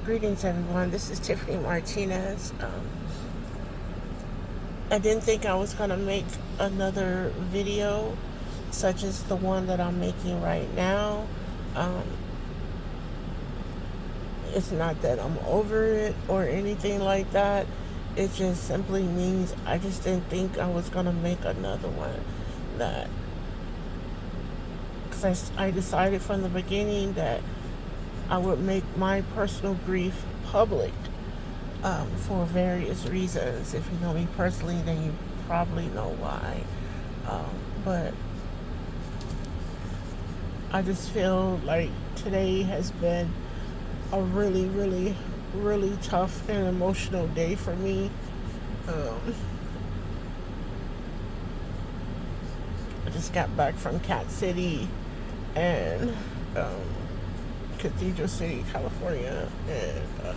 Greetings, everyone. This is Tiffany Martinez. I didn't think I was going to make another video such as the one that I'm making right now. Um, it's not that I'm over it or anything like that. It just simply means I just didn't think I was going to make another one. That because I decided from the beginning that I would make my personal grief public. For various reasons. If you know me personally, then you probably know why. But I just feel like today has been a really, really, really tough and emotional day for me. Um, I just got back from Cat City and um, Cathedral City, California, and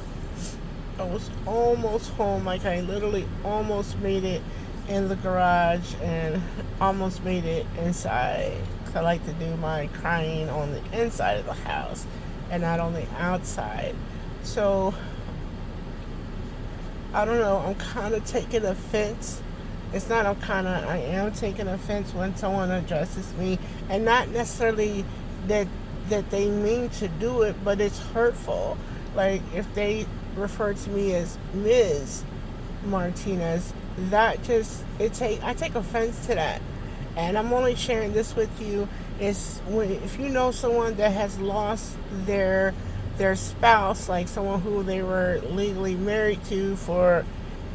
I was almost home. Like I literally almost made it in the garage and almost made it inside. 'Cause I like to do my crying on the inside of the house and not on the outside. So I don't know. I'm kind of taking offense. It's not. I am taking offense when someone addresses me, and not necessarily that they mean to do it, but it's hurtful. Like if they refer to me as Ms. Martinez, that just I take offense to that. And I'm only sharing this with you is if you know someone that has lost their spouse, like someone who they were legally married to for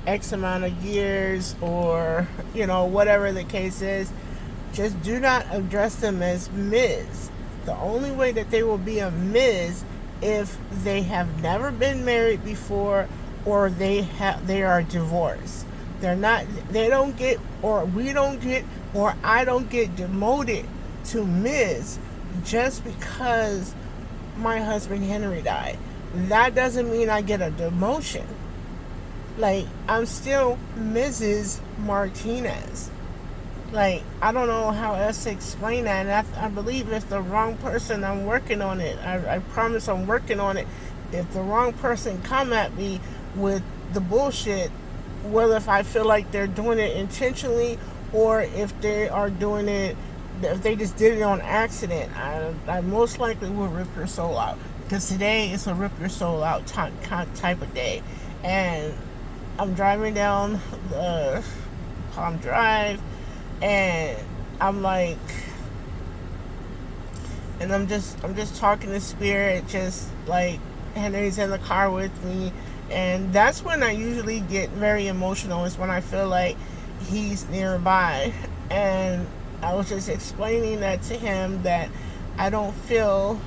X amount of years, or whatever the case is, just do not address them as Ms. The only way that they will be a Ms. if they have never been married before, or they are divorced. They don't get, or we don't get, or I don't get demoted to Ms. just because my husband Henry died. That doesn't mean I get a demotion. Like, I'm still Mrs. Martinez. Like, I don't know how else to explain that. And I believe if the wrong person, I'm working on it. I promise I'm working on it. If the wrong person come at me with the bullshit, whether if I feel like they're doing it intentionally or if they are doing it, if they just did it on accident, I most likely will rip your soul out. Because today is a rip your soul out type of day. And I'm driving down the Palm Drive, and I'm like, and I'm just talking to Spirit, just like Henry's in the car with me, and that's when I usually get very emotional. Is when I feel like he's nearby, and I was just explaining that to him that I don't feel.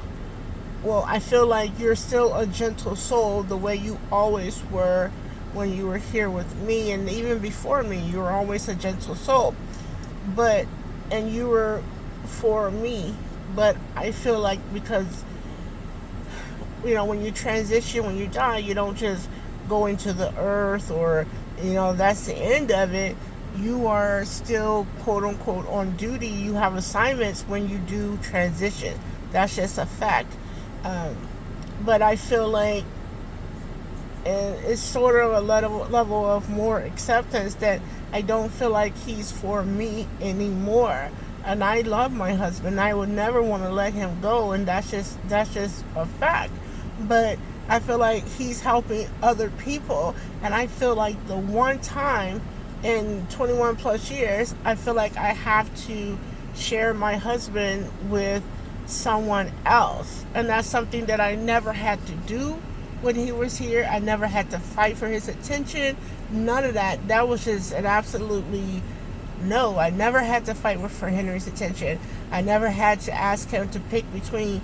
Well, I feel like you're still a gentle soul the way you always were when you were here with me, and even before me, you were always a gentle soul. And you were for me, but I feel like because, when you transition, when you die, you don't just go into the earth or, that's the end of it. You are still, quote unquote, on duty. You have assignments when you do transition. That's just a fact. But I feel like, and it's sort of a level of more acceptance that I don't feel like he's for me anymore. And I love my husband. I would never want to let him go, and that's just a fact. But I feel like he's helping other people, and I feel like the one time in 21 plus years, I feel like I have to share my husband with someone else. And that's something that I never had to do when he was here. I never had to fight for his attention. None of that. That was just an absolutely no. I never had to fight for Henry's attention. I never had to ask him to pick between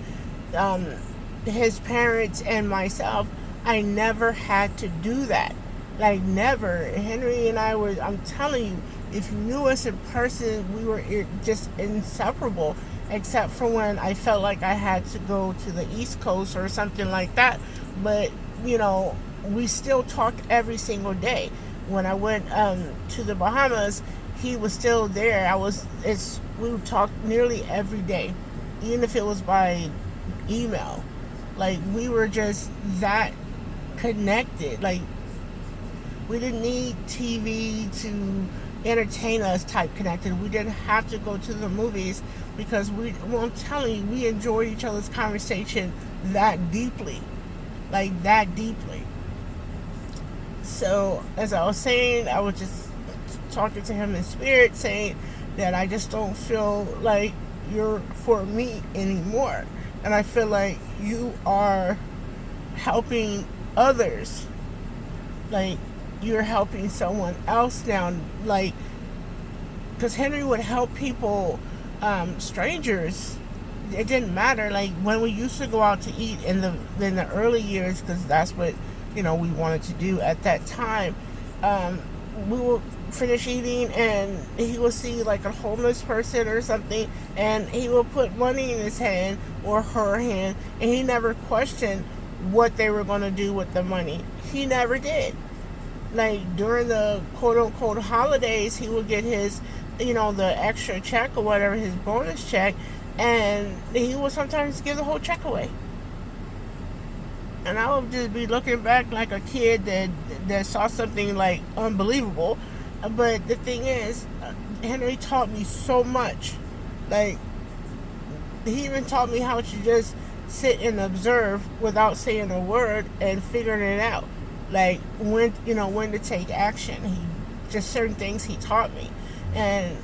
his parents and myself. I never had to do that. Like, never. Henry and I were, I'm telling you, if you knew us in person, we were just inseparable, except for when I felt like I had to go to the East Coast or something like that. But, we still talked every single day. When I went to the Bahamas, he was still there. We would talk nearly every day, even if it was by email. Like, we were just that connected. Like, we didn't need TV to entertain us type connected. We didn't have to go to the movies because I'm telling you, we enjoyed each other's conversation that deeply. Like, that deeply. So, as I was saying, I was just talking to him in spirit, saying that I just don't feel like you're for me anymore. And I feel like you are helping others. Like, you're helping someone else now. Like, because Henry would help people, strangers. It didn't matter. Like, when we used to go out to eat in the early years, because that's what we wanted to do at that time. We would finish eating, and he would see like a homeless person or something, and he would put money in his hand or her hand, and he never questioned what they were going to do with the money. He never did. Like, during the quote-unquote holidays, he would get his, the extra check or whatever, his bonus check, and he would sometimes give the whole check away. And I would just be looking back like a kid that saw something like unbelievable. But the thing is, Henry taught me so much. Like, he even taught me how to just sit and observe without saying a word and figuring it out. Like, when to take action. Just certain things he taught me. And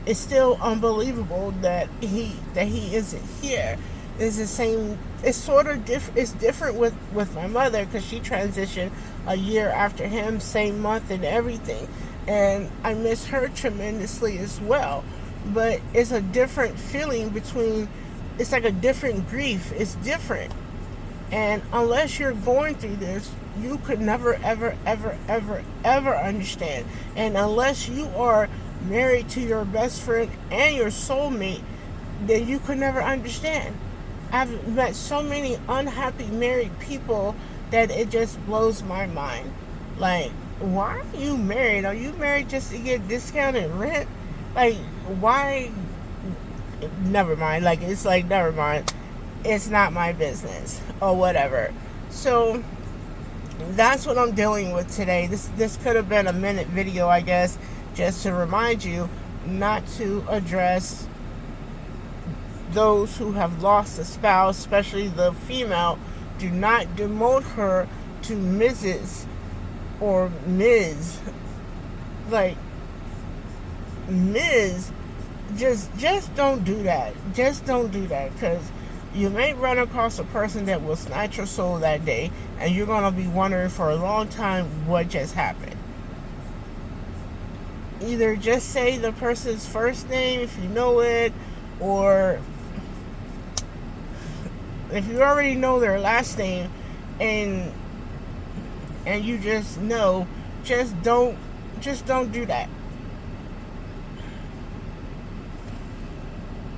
it's still unbelievable that he isn't here. It's the same. It's sort of different. It's different with my mother, because she transitioned a year after him, same month and everything, and I miss her tremendously as well. But it's a different feeling between. It's like a different grief. It's different, and unless you're going through this, you could never, ever, ever, ever, ever understand. And unless you are married to your best friend and your soulmate, then you could never understand. I've met so many unhappy married people that it just blows my mind. Like, why are you married? Are you married just to get discounted rent? Like, why? Never mind. Like, it's like, never mind. It's not my business or whatever. So that's what I'm dealing with today. This could have been a minute video, I guess, just to remind you not to address those who have lost a spouse, especially the female. Do not demote her to Mrs. or Ms. Like, Ms. Just don't do that. Just don't do that, because you may run across a person that will snatch your soul that day, and you're going to be wondering for a long time what just happened. Either just say the person's first name if you know it, or if you already know their last name and you just know, just don't do that.